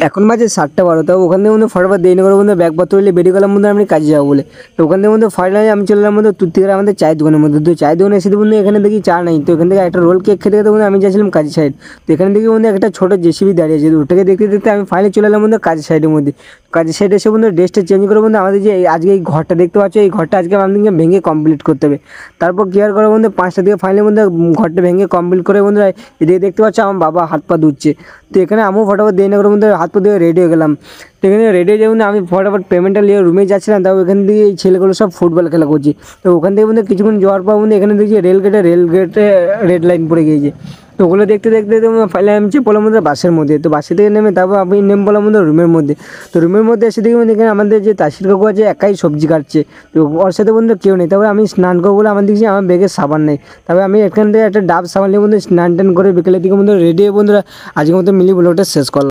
এখন বাজে 7টা 12, তাও ওখান থেকে বন্ধু ফটাফট দেরি না করে বন্ধু ব্যাগপত্র নিয়ে বেরিয়ে গেলাম বন্ধু আমি কাজে যাবো বলে। তো ওখান থেকে বন্ধু ফাইনালি আমি চলে এলাম বন্ধু তুর্তিকার আমাদের চায়ের দোকানের মধ্যে। তো চায়ের দোকানে এসে বন্ধু এখানে দেখি চা নাই, তো এখান থেকে একটা রোল কেক খেতে খেতে বন্ধু আমি যাচ্ছিলাম কাজের সাইড। তো এখানে দেখি বন্ধু একটা ছোটো জেসিবি দাঁড়িয়ে আছে, তো ওটাকে দেখতে দেখতে আমি ফাইনালি চলে এলাম বন্ধু কাজের সাইডের মধ্যে। কাজের সাইডে এসে বন্ধু ড্রেসটা চেঞ্জ করে বন্ধু আমাদের যে আজকে এই ঘরটা দেখতে পাচ্ছ, এই ঘরটা আজকে আমাদেরকে ভেঙে কমপ্লিট করতে হবে। তারপর কেয়ার করে বন্ধু 5টা দিকে ফাইনালি বন্ধু ঘরটা ভেঙে কমপ্লিট করে বন্ধু এদিকে দেখতে পাচ্ছ আমার বাবা হাত পা ধুচ্ছে। তো এখানে আমিও ফটাফট দেরি না করে বন্ধু হাত পা দিয়ে রেডি হয়ে গেলাম। তো এখানে রেডি হয়ে যাবো না, আমি ফটাফট পেমেন্টটা নিয়ে রুমে যাচ্ছিলাম, তাও এখান থেকে এই ছেলেগুলো সব ফুটবল খেলা করছে। তো ওখান থেকে বন্ধু কিছুক্ষণ যাওয়ার পর বন্ধু এখানে দেখছি রেল গেটে রেড লাইন পড়ে গিয়েছে। তো ওগুলো দেখতে দেখতে ফাইনালি আমি চেপে পড়লাম আমাদের বাসের মধ্যে। তো বাসে থেকে নেমে তারপর আমি নেমে পড়লাম আমাদের রুমের মধ্যে। তো রুমের মধ্যে এসে দেখি এখানে আমাদের যে তাসির কাকু আছে একাই সবজি কাটছে। তো ওর সাথে বন্ধু কেউ নেই। তারপরে আমি স্নান করবো বলে আমার দেখছি আমার ব্যাগে সাবান নেই। তারপরে আমি এখান থেকে একটা ডাব সাবান নিয়ে বন্ধু স্নান টান করে বিকেলের দিকে বন্ধু রেডি হয়ে বন্ধুরা আজকের মতো মিলি ব্লগটা শেষ করলাম।